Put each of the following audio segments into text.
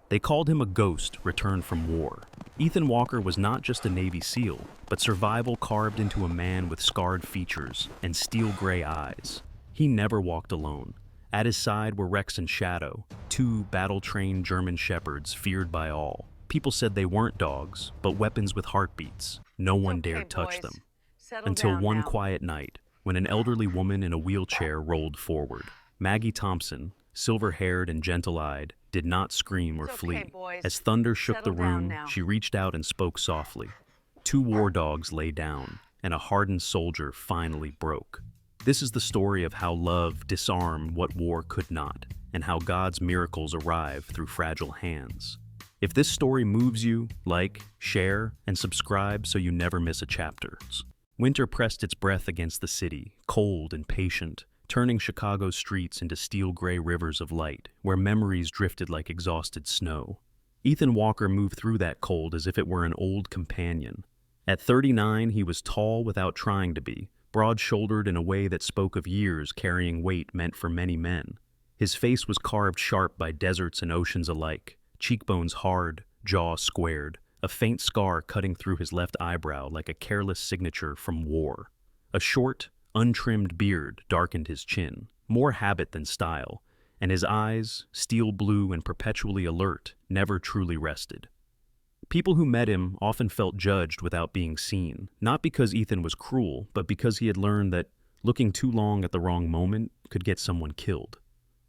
They called him a ghost returned from war. Ethan Walker was not just a Navy SEAL, but survival carved into a man with scarred features and steel gray eyes. He never walked alone. At his side were Rex and Shadow, two battle-trained German shepherds feared by all. People said they weren't dogs, but weapons with heartbeats. No one dared touch them. Until one quiet night, when an elderly woman in a wheelchair rolled forward. Maggie Thompson, silver-haired and gentle-eyed, did not scream or flee. As thunder shook the room, she reached out and spoke softly. Two war dogs lay down, and a hardened soldier finally broke. This is the story of how love disarmed what war could not, and how God's miracles arrive through fragile hands. If this story moves you, like, share, and subscribe so you never miss a chapter. Winter pressed its breath against the city, cold and patient, turning Chicago's streets into steel-gray rivers of light, where memories drifted like exhausted snow. Ethan Walker moved through that cold as if it were an old companion. At 39, he was tall without trying to be, broad-shouldered in a way that spoke of years carrying weight meant for many men. His face was carved sharp by deserts and oceans alike, cheekbones hard, jaw squared, a faint scar cutting through his left eyebrow like a careless signature from war. A short, untrimmed beard darkened his chin, more habit than style, and his eyes, steel blue and perpetually alert, never truly rested. People who met him often felt judged without being seen, not because Ethan was cruel, but because he had learned that looking too long at the wrong moment could get someone killed.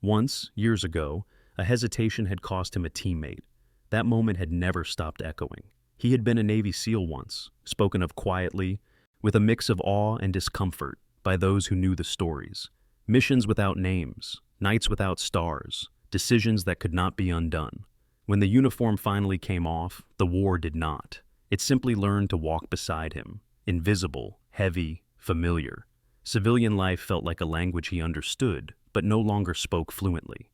Once, years ago, a hesitation had cost him a teammate. That moment had never stopped echoing. He had been a Navy SEAL once, spoken of quietly, with a mix of awe and discomfort, by those who knew the stories. Missions without names, nights without stars, decisions that could not be undone. When the uniform finally came off, the war did not. It simply learned to walk beside him, invisible, heavy, familiar. Civilian life felt like a language he understood, but no longer spoke fluently.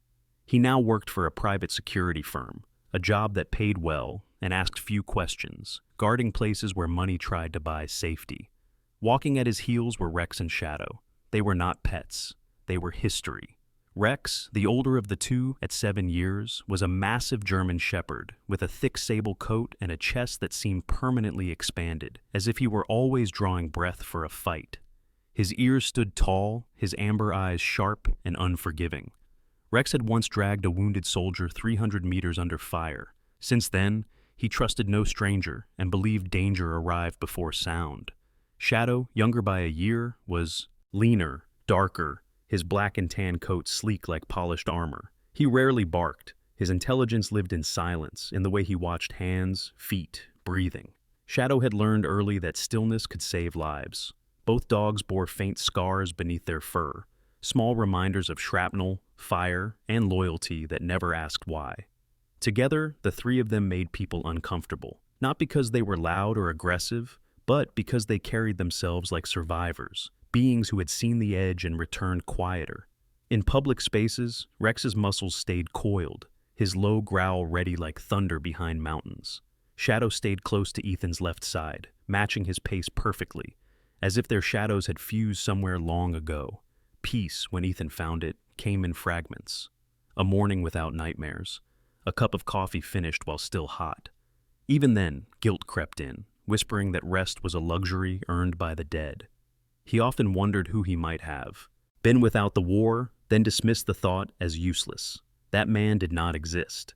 He now worked for a private security firm, a job that paid well and asked few questions, guarding places where money tried to buy safety. Walking at his heels were Rex and Shadow. They were not pets. They were history. Rex, the older of the two at 7 years, was a massive German shepherd with a thick sable coat and a chest that seemed permanently expanded, as if he were always drawing breath for a fight. His ears stood tall, his amber eyes sharp and unforgiving. Rex had once dragged a wounded soldier 300 meters under fire. Since then, he trusted no stranger and believed danger arrived before sound. Shadow, younger by a year, was leaner, darker, his black and tan coat sleek like polished armor. He rarely barked. His intelligence lived in silence, in the way he watched hands, feet, breathing. Shadow had learned early that stillness could save lives. Both dogs bore faint scars beneath their fur, small reminders of shrapnel, fire, and loyalty that never asked why. Together, the three of them made people uncomfortable, not because they were loud or aggressive, but because they carried themselves like survivors, beings who had seen the edge and returned quieter. In public spaces, Rex's muscles stayed coiled, his low growl ready like thunder behind mountains. Shadow stayed close to Ethan's left side, matching his pace perfectly, as if their shadows had fused somewhere long ago. Peace, when Ethan found it, came in fragments. A morning without nightmares. A cup of coffee finished while still hot. Even then, guilt crept in, whispering that rest was a luxury earned by the dead. He often wondered who he might have. Been without the war, then dismissed the thought as useless. That man did not exist.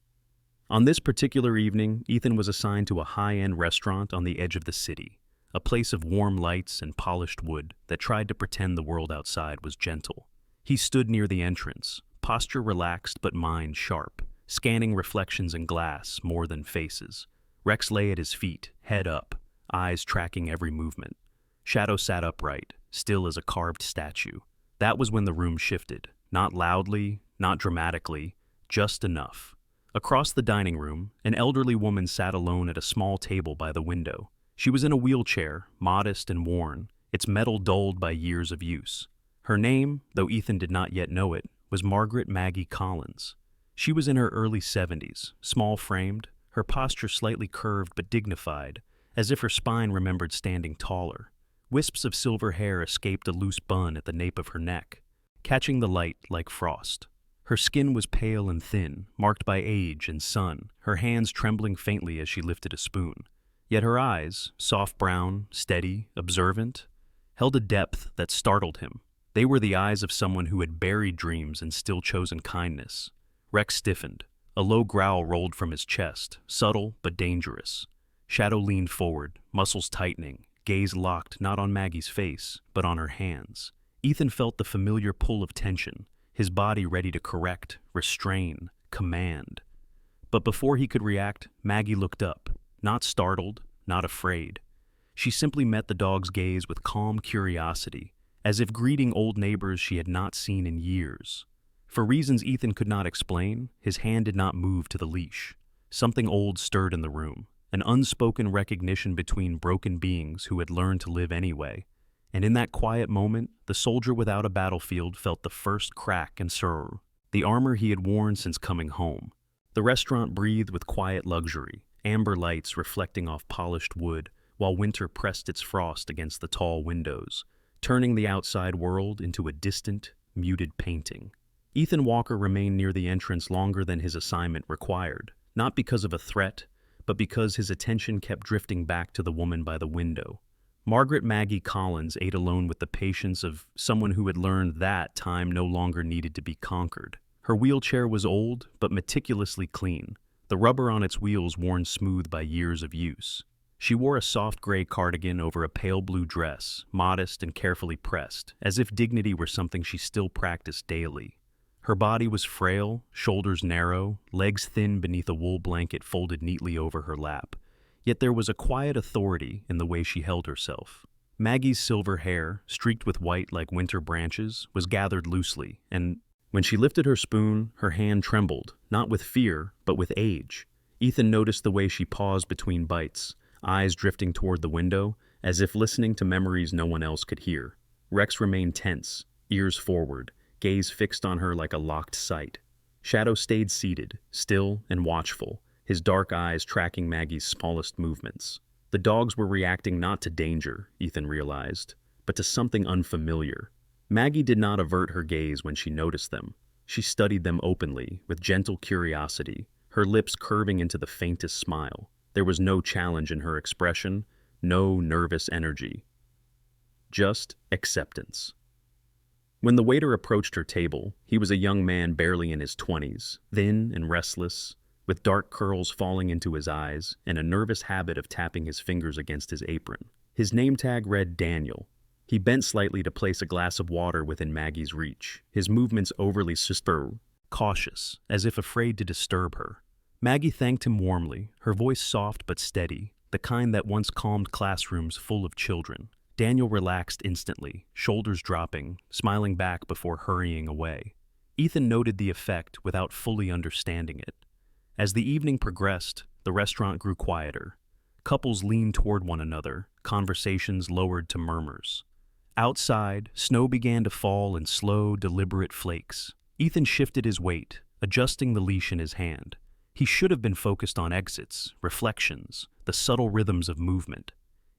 On this particular evening, Ethan was assigned to a high-end restaurant on the edge of the city, a place of warm lights and polished wood that tried to pretend the world outside was gentle. He stood near the entrance, posture relaxed but mind sharp, scanning reflections in glass more than faces. Rex lay at his feet, head up, eyes tracking every movement. Shadow sat upright, still as a carved statue. That was when the room shifted, not loudly, not dramatically, just enough. Across the dining room, an elderly woman sat alone at a small table by the window. She was in a wheelchair, modest and worn, its metal dulled by years of use. Her name, though Ethan did not yet know it, was Margaret Maggie Collins. She was in her early 70s, small-framed, her posture slightly curved but dignified, as if her spine remembered standing taller. Wisps of silver hair escaped a loose bun at the nape of her neck, catching the light like frost. Her skin was pale and thin, marked by age and sun, her hands trembling faintly as she lifted a spoon. Yet her eyes, soft brown, steady, observant, held a depth that startled him. They were the eyes of someone who had buried dreams and still chosen kindness. Rex stiffened. A low growl rolled from his chest, subtle but dangerous. Shadow leaned forward, muscles tightening, gaze locked not on Maggie's face, but on her hands. Ethan felt the familiar pull of tension, his body ready to correct, restrain, command. But before he could react, Maggie looked up, not startled, not afraid. She simply met the dog's gaze with calm curiosity, as if greeting old neighbors she had not seen in years. For reasons Ethan could not explain, his hand did not move to the leash. Something old stirred in the room, an unspoken recognition between broken beings who had learned to live anyway. And in that quiet moment, the soldier without a battlefield felt the first crack and surr, the armor he had worn since coming home. The restaurant breathed with quiet luxury, amber lights reflecting off polished wood, while winter pressed its frost against the tall windows, turning the outside world into a distant, muted painting. Ethan Walker remained near the entrance longer than his assignment required, not because of a threat, but because his attention kept drifting back to the woman by the window. Margaret Maggie Collins ate alone with the patience of someone who had learned that time no longer needed to be conquered. Her wheelchair was old, but meticulously clean, the rubber on its wheels worn smooth by years of use. She wore a soft gray cardigan over a pale blue dress, modest and carefully pressed, as if dignity were something she still practiced daily. Her body was frail, shoulders narrow, legs thin beneath a wool blanket folded neatly over her lap. Yet there was a quiet authority in the way she held herself. Maggie's silver hair, streaked with white like winter branches, was gathered loosely, and when she lifted her spoon, her hand trembled, not with fear, but with age. Ethan noticed the way she paused between bites, eyes drifting toward the window, as if listening to memories no one else could hear. Rex remained tense, ears forward, gaze fixed on her like a locked sight. Shadow stayed seated, still and watchful, his dark eyes tracking Maggie's smallest movements. The dogs were reacting not to danger, Ethan realized, but to something unfamiliar. Maggie did not avert her gaze when she noticed them. She studied them openly, with gentle curiosity, her lips curving into the faintest smile. There was no challenge in her expression, no nervous energy. Just acceptance. When the waiter approached her table, he was a young man barely in his 20s, thin and restless, with dark curls falling into his eyes and a nervous habit of tapping his fingers against his apron. His name tag read Daniel. He bent slightly to place a glass of water within Maggie's reach, his movements overly cautious, as if afraid to disturb her. Maggie thanked him warmly, her voice soft but steady, the kind that once calmed classrooms full of children. Daniel relaxed instantly, shoulders dropping, smiling back before hurrying away. Ethan noted the effect without fully understanding it. As the evening progressed, the restaurant grew quieter. Couples leaned toward one another, conversations lowered to murmurs. Outside, snow began to fall in slow, deliberate flakes. Ethan shifted his weight, adjusting the leash in his hand. He should have been focused on exits, reflections, the subtle rhythms of movement.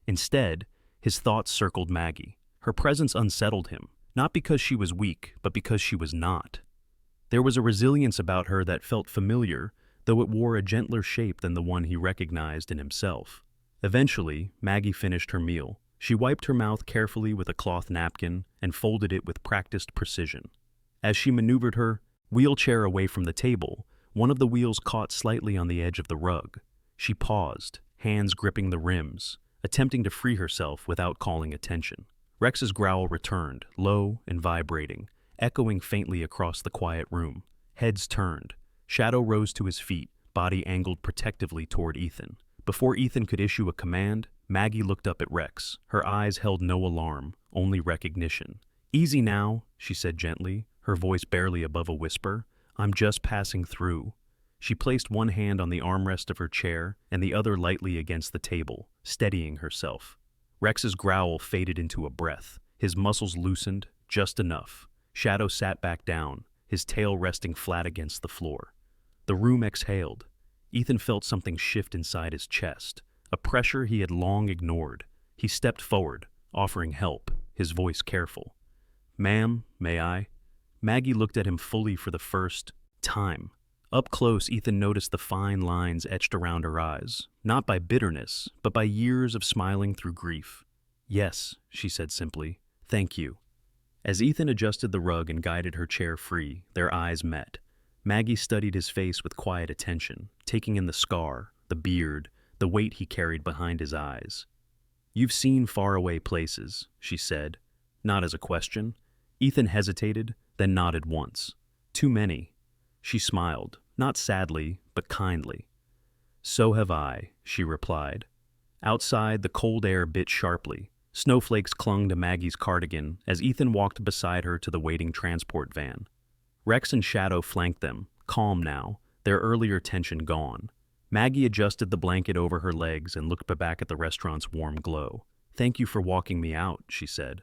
Instead, his thoughts circled Maggie. Her presence unsettled him, not because she was weak, but because she was not. There was a resilience about her that felt familiar, though it wore a gentler shape than the one he recognized in himself. Eventually, Maggie finished her meal. She wiped her mouth carefully with a cloth napkin and folded it with practiced precision. As she maneuvered her wheelchair away from the table, one of the wheels caught slightly on the edge of the rug. She paused, hands gripping the rims, attempting to free herself without calling attention. Rex's growl returned, low and vibrating, echoing faintly across the quiet room. Heads turned. Shadow rose to his feet, body angled protectively toward Ethan. Before Ethan could issue a command, Maggie looked up at Rex. Her eyes held no alarm, only recognition. "Easy now," she said gently, her voice barely above a whisper. "I'm just passing through." She placed one hand on the armrest of her chair and the other lightly against the table, steadying herself. Rex's growl faded into a breath. His muscles loosened, just enough. Shadow sat back down, his tail resting flat against the floor. The room exhaled. Ethan felt something shift inside his chest, a pressure he had long ignored. He stepped forward, offering help, his voice careful. "Ma'am, may I?" Maggie looked at him fully for the first time. Up close, Ethan noticed the fine lines etched around her eyes, not by bitterness, but by years of smiling through grief. "Yes," she said simply. "Thank you." As Ethan adjusted the rug and guided her chair free, their eyes met. Maggie studied his face with quiet attention, taking in the scar, the beard, the weight he carried behind his eyes. "You've seen faraway places," she said, not as a question. Ethan hesitated, then nodded once. "Too many." She smiled, not sadly, but kindly. "So have I," she replied. Outside, the cold air bit sharply. Snowflakes clung to Maggie's cardigan as Ethan walked beside her to the waiting transport van. Rex and Shadow flanked them, calm now, their earlier tension gone. Maggie adjusted the blanket over her legs and looked back at the restaurant's warm glow. "Thank you for walking me out," she said.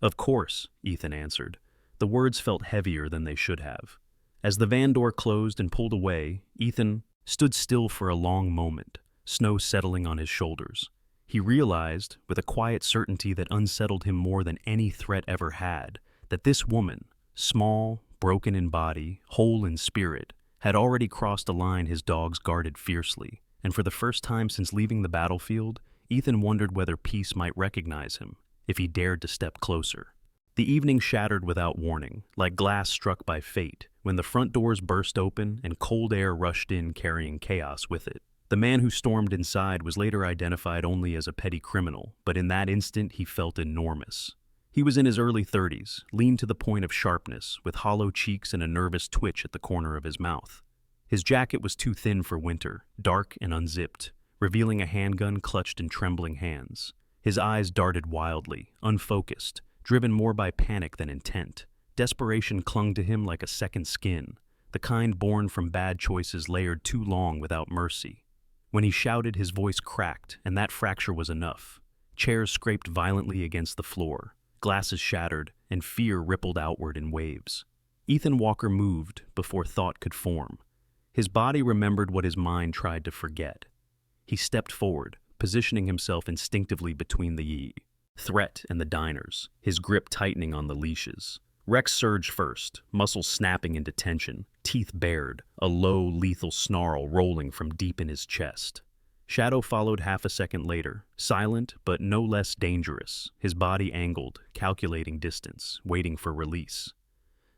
"Of course," Ethan answered. The words felt heavier than they should have. As the van door closed and pulled away, Ethan stood still for a long moment, snow settling on his shoulders. He realized, with a quiet certainty that unsettled him more than any threat ever had, that this woman, small, broken in body, whole in spirit, had already crossed a line his dogs guarded fiercely, and for the first time since leaving the battlefield, Ethan wondered whether peace might recognize him, if he dared to step closer. The evening shattered without warning, like glass struck by fate, when the front doors burst open and cold air rushed in carrying chaos with it. The man who stormed inside was later identified only as a petty criminal, but in that instant he felt enormous. He was in his early 30s, lean to the point of sharpness, with hollow cheeks and a nervous twitch at the corner of his mouth. His jacket was too thin for winter, dark and unzipped, revealing a handgun clutched in trembling hands. His eyes darted wildly, unfocused, driven more by panic than intent. Desperation clung to him like a second skin, the kind born from bad choices layered too long without mercy. When he shouted, his voice cracked, and that fracture was enough. Chairs scraped violently against the floor. Glasses shattered, and fear rippled outward in waves. Ethan Walker moved before thought could form. His body remembered what his mind tried to forget. He stepped forward, positioning himself instinctively between the threat and the diners, his grip tightening on the leashes. Rex surged first, muscles snapping into tension, teeth bared, a low, lethal snarl rolling from deep in his chest. Shadow followed half a second later, silent but no less dangerous, his body angled, calculating distance, waiting for release.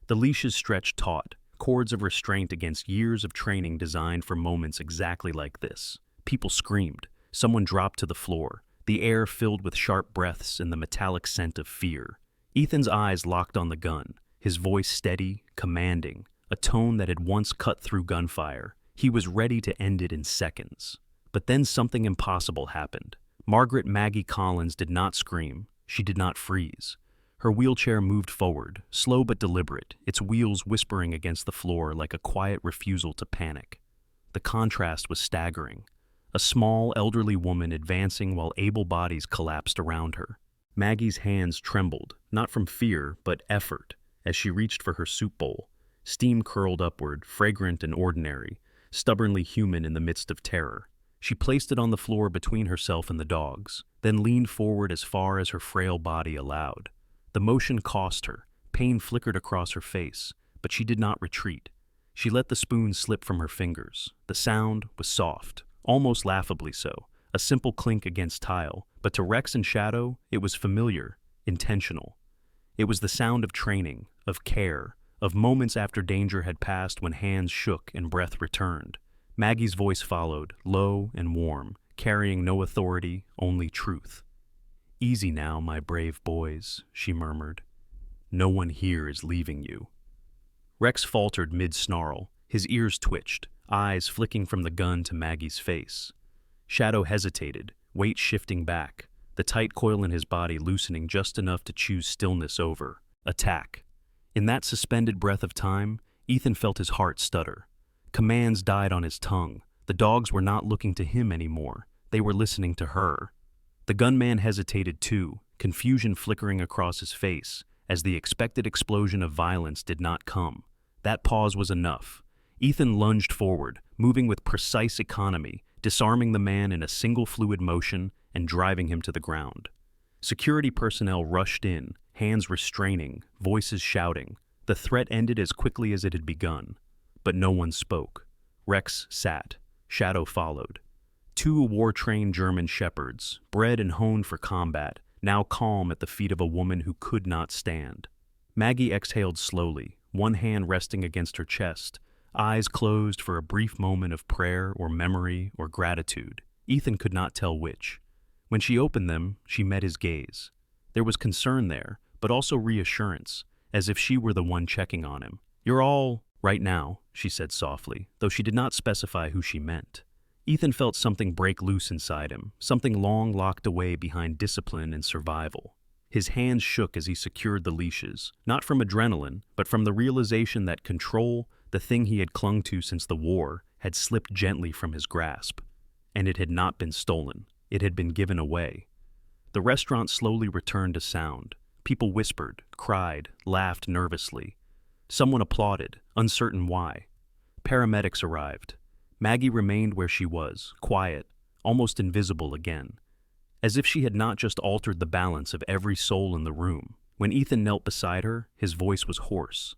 The leashes stretched taut, cords of restraint against years of training designed for moments exactly like this. People screamed. Someone dropped to the floor, the air filled with sharp breaths and the metallic scent of fear. Ethan's eyes locked on the gun, his voice steady, commanding, a tone that had once cut through gunfire. He was ready to end it in seconds. But then something impossible happened. Margaret Maggie Collins did not scream. She did not freeze. Her wheelchair moved forward, slow but deliberate, its wheels whispering against the floor like a quiet refusal to panic. The contrast was staggering. A small, elderly woman advancing while able bodies collapsed around her. Maggie's hands trembled, not from fear, but effort, as she reached for her soup bowl. Steam curled upward, fragrant and ordinary, stubbornly human in the midst of terror. She placed it on the floor between herself and the dogs, then leaned forward as far as her frail body allowed. The motion cost her. Pain flickered across her face, but she did not retreat. She let the spoon slip from her fingers. The sound was soft, almost laughably so, a simple clink against tile, but to Rex and Shadow, it was familiar, intentional. It was the sound of training, of care, of moments after danger had passed when hands shook and breath returned. Maggie's voice followed, low and warm, carrying no authority, only truth. "Easy now, my brave boys," she murmured. "No one here is leaving you." Rex faltered mid-snarl, his ears twitched, eyes flicking from the gun to Maggie's face. Shadow hesitated, weight shifting back, the tight coil in his body loosening just enough to choose stillness over attack. In that suspended breath of time, Ethan felt his heart stutter. Commands died on his tongue. The dogs were not looking to him anymore. They were listening to her. The gunman hesitated too, confusion flickering across his face, as the expected explosion of violence did not come. That pause was enough. Ethan lunged forward, moving with precise economy, disarming the man in a single fluid motion and driving him to the ground. Security personnel rushed in, hands restraining, voices shouting. The threat ended as quickly as it had begun, but no one spoke. Rex sat. Shadow followed. Two war-trained German shepherds, bred and honed for combat, now calm at the feet of a woman who could not stand. Maggie exhaled slowly, one hand resting against her chest, eyes closed for a brief moment of prayer or memory or gratitude. Ethan could not tell which. When she opened them, she met his gaze. There was concern there, but also reassurance, as if she were the one checking on him. "You're all right now," she said softly, though she did not specify who she meant. Ethan felt something break loose inside him, something long locked away behind discipline and survival. His hands shook as he secured the leashes, not from adrenaline, but from the realization that control, the thing he had clung to since the war, had slipped gently from his grasp. And it had not been stolen. It had been given away. The restaurant slowly returned to sound. People whispered, cried, laughed nervously. Someone applauded, uncertain why. Paramedics arrived. Maggie remained where she was, quiet, almost invisible again, as if she had not just altered the balance of every soul in the room. When Ethan knelt beside her, his voice was hoarse.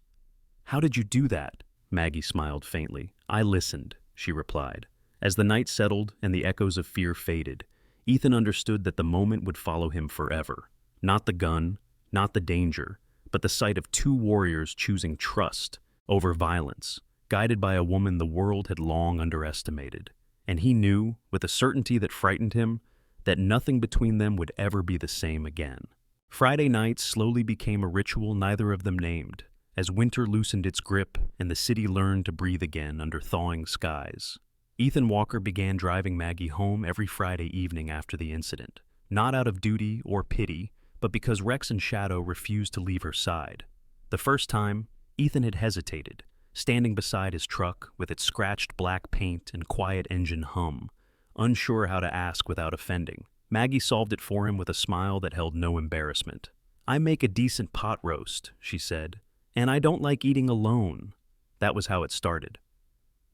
"How did you do that?" Maggie smiled faintly. "I listened," she replied. As the night settled and the echoes of fear faded, Ethan understood that the moment would follow him forever. Not the gun, not the danger, but the sight of two warriors choosing trust over violence, guided by a woman the world had long underestimated. And he knew, with a certainty that frightened him, that nothing between them would ever be the same again. Friday nights slowly became a ritual neither of them named, as winter loosened its grip and the city learned to breathe again under thawing skies. Ethan Walker began driving Maggie home every Friday evening after the incident, not out of duty or pity, but because Rex and Shadow refused to leave her side. The first time, Ethan had hesitated, standing beside his truck with its scratched black paint and quiet engine hum, unsure how to ask without offending. Maggie solved it for him with a smile that held no embarrassment. "I make a decent pot roast," she said, "and I don't like eating alone." That was how it started.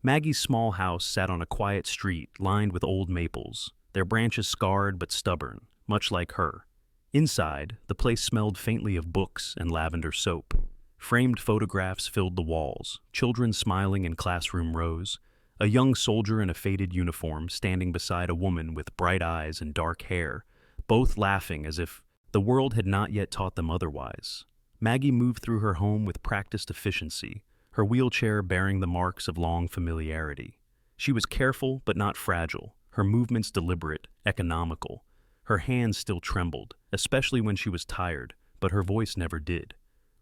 Maggie's small house sat on a quiet street lined with old maples, their branches scarred but stubborn, much like her. Inside, the place smelled faintly of books and lavender soap. Framed photographs filled the walls, children smiling in classroom rows, a young soldier in a faded uniform standing beside a woman with bright eyes and dark hair, both laughing as if the world had not yet taught them otherwise. Maggie moved through her home with practiced efficiency, her wheelchair bearing the marks of long familiarity. She was careful but not fragile, her movements deliberate, economical. Her hands still trembled, especially when she was tired, but her voice never did.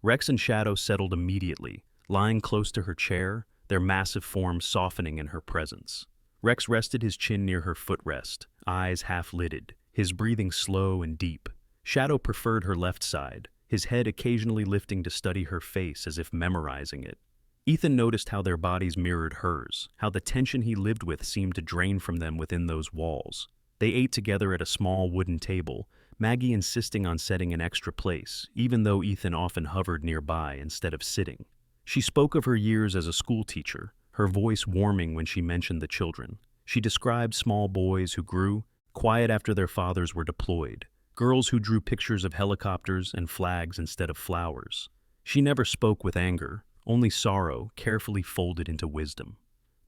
Rex and Shadow settled immediately, lying close to her chair, their massive forms softening in her presence. Rex rested his chin near her footrest, eyes half-lidded, his breathing slow and deep. Shadow preferred her left side, his head occasionally lifting to study her face as if memorizing it. Ethan noticed how their bodies mirrored hers, how the tension he lived with seemed to drain from them within those walls. They ate together at a small wooden table, Maggie insisting on setting an extra place, even though Ethan often hovered nearby instead of sitting. She spoke of her years as a schoolteacher, her voice warming when she mentioned the children. She described small boys who grew quiet after their fathers were deployed, girls who drew pictures of helicopters and flags instead of flowers. She never spoke with anger, only sorrow carefully folded into wisdom.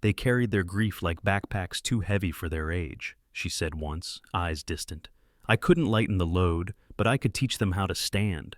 "They carried their grief like backpacks too heavy for their age," she said once, eyes distant. "I couldn't lighten the load, but I could teach them how to stand."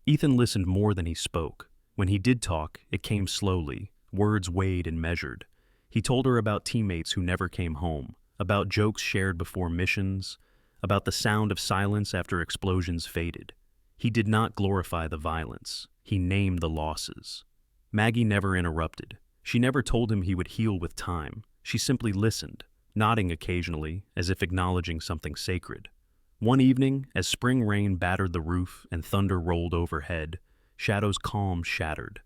Ethan listened more than he spoke. When he did talk, it came slowly, words weighed and measured. He told her about teammates who never came home, about jokes shared before missions, about the sound of silence after explosions faded. He did not glorify the violence. He named the losses. Maggie never interrupted. She never told him he would heal with time. She simply listened, nodding occasionally, as if acknowledging something sacred. One evening, as spring rain battered the roof and thunder rolled overhead, Shadow's calm shattered.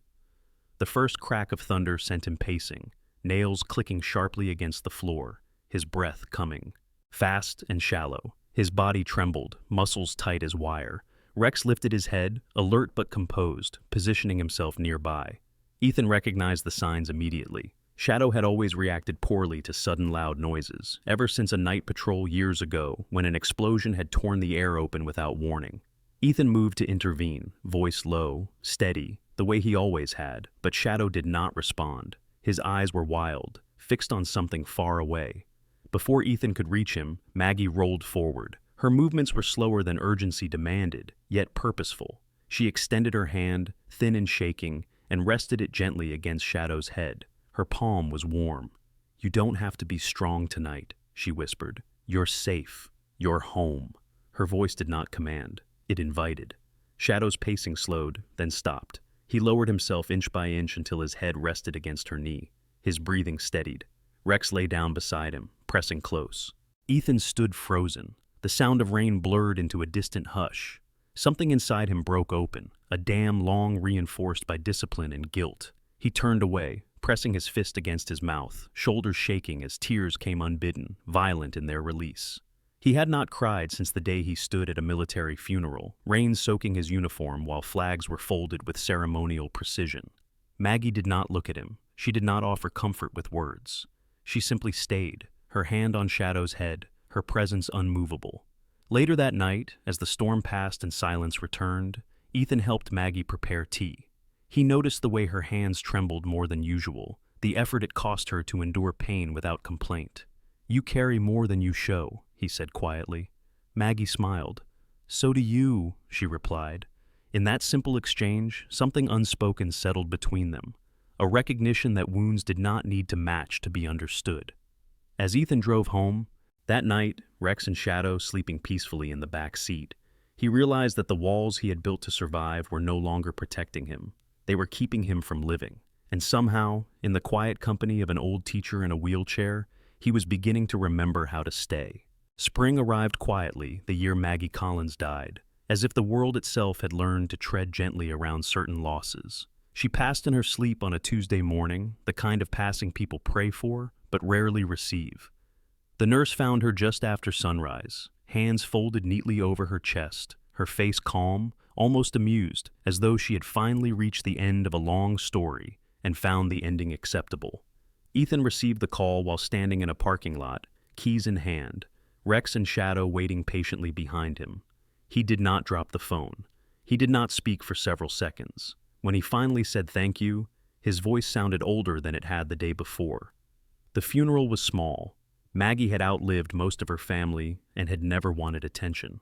The first crack of thunder sent him pacing, nails clicking sharply against the floor, his breath coming. Fast and shallow. His body trembled, muscles tight as wire. Rex lifted his head, alert but composed, positioning himself nearby. Ethan recognized the signs immediately. Shadow had always reacted poorly to sudden loud noises, ever since a night patrol years ago when an explosion had torn the air open without warning. Ethan moved to intervene, voice low, steady, the way he always had, but Shadow did not respond. His eyes were wild, fixed on something far away. Before Ethan could reach him, Maggie rolled forward. Her movements were slower than urgency demanded, yet purposeful. She extended her hand, thin and shaking, and rested it gently against Shadow's head. Her palm was warm. "You don't have to be strong tonight," she whispered. "You're safe. You're home." Her voice did not command. It invited. Shadow's pacing slowed, then stopped. He lowered himself inch by inch until his head rested against her knee. His breathing steadied. Rex lay down beside him, pressing close. Ethan stood frozen. The sound of rain blurred into a distant hush. Something inside him broke open, a dam long reinforced by discipline and guilt. He turned away, pressing his fist against his mouth, shoulders shaking as tears came unbidden, violent in their release. He had not cried since the day he stood at a military funeral, rain soaking his uniform while flags were folded with ceremonial precision. Maggie did not look at him. She did not offer comfort with words. She simply stayed, her hand on Shadow's head, her presence unmovable. Later that night, as the storm passed and silence returned, Ethan helped Maggie prepare tea. He noticed the way her hands trembled more than usual, the effort it cost her to endure pain without complaint. "You carry more than you show," he said quietly. Maggie smiled. "So do you," she replied. In that simple exchange, something unspoken settled between them, a recognition that wounds did not need to match to be understood. As Ethan drove home, that night, Rex and Shadow sleeping peacefully in the back seat, he realized that the walls he had built to survive were no longer protecting him. They were keeping him from living. And somehow, in the quiet company of an old teacher in a wheelchair, he was beginning to remember how to stay. Spring arrived quietly the year Maggie Collins died, as if the world itself had learned to tread gently around certain losses. She passed in her sleep on a Tuesday morning, the kind of passing people pray for, but rarely receive. The nurse found her just after sunrise, hands folded neatly over her chest, her face calm, almost amused, as though she had finally reached the end of a long story and found the ending acceptable. Ethan received the call while standing in a parking lot, keys in hand, Rex and Shadow waiting patiently behind him. He did not drop the phone. He did not speak for several seconds. When he finally said thank you, his voice sounded older than it had the day before. The funeral was small. Maggie had outlived most of her family and had never wanted attention.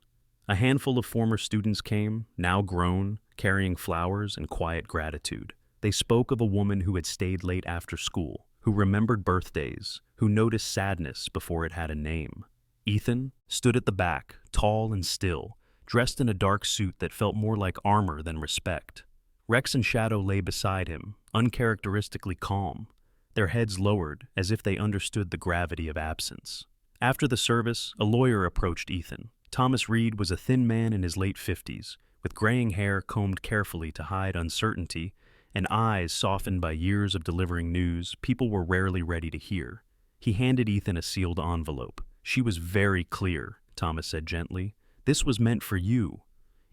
A handful of former students came, now grown, carrying flowers and quiet gratitude. They spoke of a woman who had stayed late after school, who remembered birthdays, who noticed sadness before it had a name. Ethan stood at the back, tall and still, dressed in a dark suit that felt more like armor than respect. Rex and Shadow lay beside him, uncharacteristically calm, their heads lowered as if they understood the gravity of absence. After the service, a lawyer approached Ethan. Thomas Reed was a thin man in his late 50s, with graying hair combed carefully to hide uncertainty and eyes softened by years of delivering news people were rarely ready to hear. He handed Ethan a sealed envelope. "She was very clear," Thomas said gently. "This was meant for you."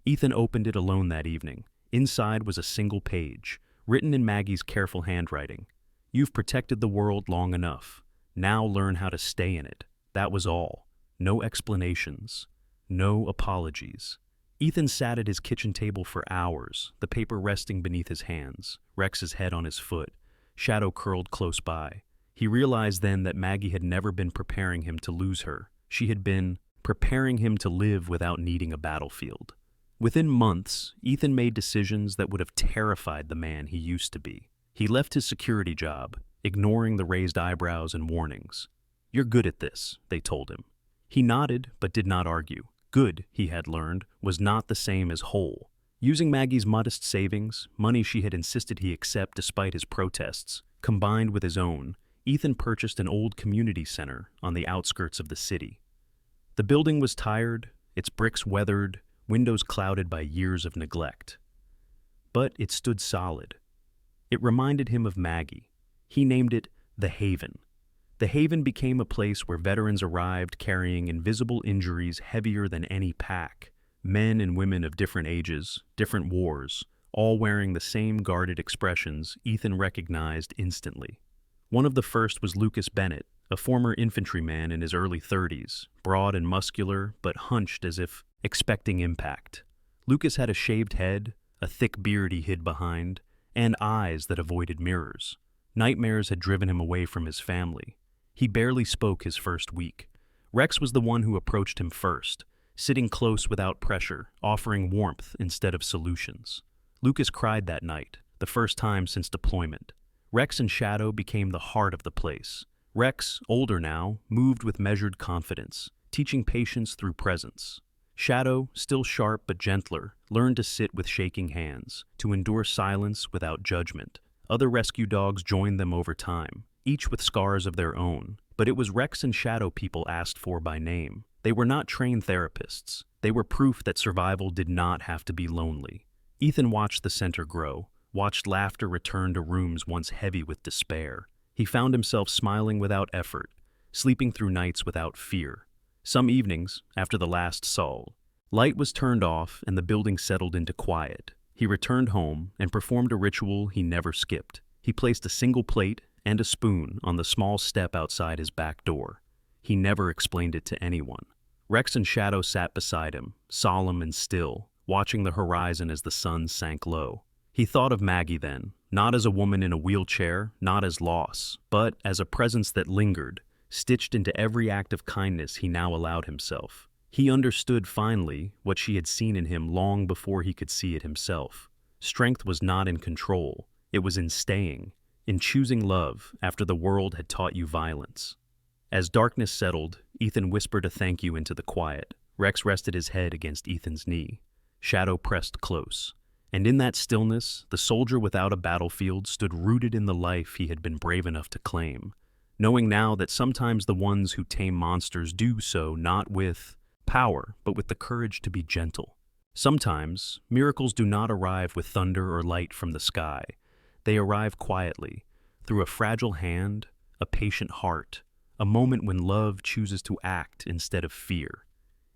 Ethan opened it alone that evening. Inside was a single page, written in Maggie's careful handwriting. "You've protected the world long enough. Now learn how to stay in it." That was all. No explanations. No apologies. Ethan sat at his kitchen table for hours, the paper resting beneath his hands, Rex's head on his foot, Shadow curled close by. He realized then that Maggie had never been preparing him to lose her. She had been preparing him to live without needing a battlefield. Within months, Ethan made decisions that would have terrified the man he used to be. He left his security job, ignoring the raised eyebrows and warnings. "You're good at this," they told him. He nodded, but did not argue. Good, he had learned, was not the same as whole. Using Maggie's modest savings, money she had insisted he accept despite his protests, combined with his own, Ethan purchased an old community center on the outskirts of the city. The building was tired, its bricks weathered, windows clouded by years of neglect. But it stood solid. It reminded him of Maggie. He named it The Haven. The Haven became a place where veterans arrived carrying invisible injuries heavier than any pack. Men and women of different ages, different wars, all wearing the same guarded expressions Ethan recognized instantly. One of the first was Lucas Bennett, a former infantryman in his early 30s, broad and muscular, but hunched as if expecting impact. Lucas had a shaved head, a thick beard he hid behind, and eyes that avoided mirrors. Nightmares had driven him away from his family. He barely spoke his first week. Rex was the one who approached him first, sitting close without pressure, offering warmth instead of solutions. Lucas cried that night, the first time since deployment. Rex and Shadow became the heart of the place. Rex, older now, moved with measured confidence, teaching patience through presence. Shadow, still sharp but gentler, learned to sit with shaking hands, to endure silence without judgment. Other rescue dogs joined them over time, each with scars of their own, but it was Rex and Shadow people asked for by name. They were not trained therapists. They were proof that survival did not have to be lonely. Ethan watched the center grow, watched laughter return to rooms once heavy with despair. He found himself smiling without effort, sleeping through nights without fear. Some evenings, after the last sol, light was turned off and the building settled into quiet. He returned home and performed a ritual he never skipped. He placed a single plate and a spoon on the small step outside his back door. He never explained it to anyone. Rex and Shadow sat beside him, solemn and still, watching the horizon as the sun sank low. He thought of Maggie then, not as a woman in a wheelchair, not as loss, but as a presence that lingered, stitched into every act of kindness he now allowed himself. He understood finally what she had seen in him long before he could see it himself. Strength was not in control, it was in staying, in choosing love after the world had taught you violence. As darkness settled, Ethan whispered a thank you into the quiet. Rex rested his head against Ethan's knee. Shadow pressed close. And in that stillness, the soldier without a battlefield stood rooted in the life he had been brave enough to claim, knowing now that sometimes the ones who tame monsters do so not with power, but with the courage to be gentle. Sometimes, miracles do not arrive with thunder or light from the sky. They arrive quietly, through a fragile hand, a patient heart, a moment when love chooses to act instead of fear.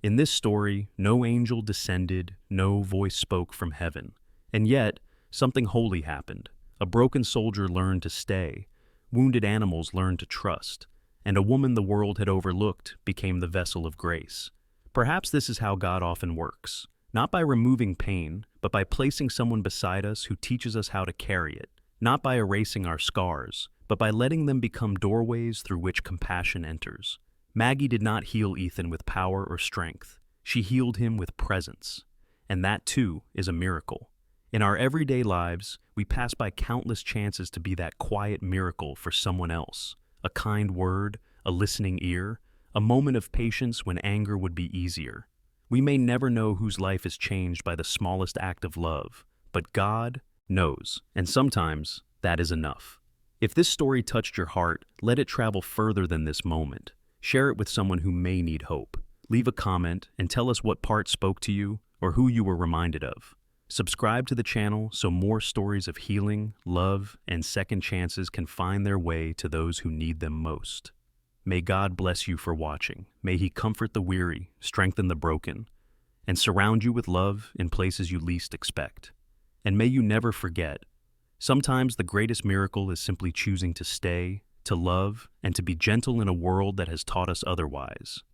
In this story, no angel descended, no voice spoke from heaven. And yet, something holy happened. A broken soldier learned to stay, wounded animals learned to trust, and a woman the world had overlooked became the vessel of grace. Perhaps this is how God often works, not by removing pain, but by placing someone beside us who teaches us how to carry it, not by erasing our scars, but by letting them become doorways through which compassion enters. Maggie did not heal Ethan with power or strength. She healed him with presence. And that, too, is a miracle. In our everyday lives, we pass by countless chances to be that quiet miracle for someone else. A kind word, a listening ear, a moment of patience when anger would be easier. We may never know whose life is changed by the smallest act of love, but God knows, and sometimes that is enough. If this story touched your heart, let it travel further than this moment. Share it with someone who may need hope. Leave a comment and tell us what part spoke to you or who you were reminded of. Subscribe to the channel so more stories of healing, love, and second chances can find their way to those who need them most. May God bless you for watching. May He comfort the weary, strengthen the broken, and surround you with love in places you least expect. And may you never forget, sometimes the greatest miracle is simply choosing to stay, to love, and to be gentle in a world that has taught us otherwise.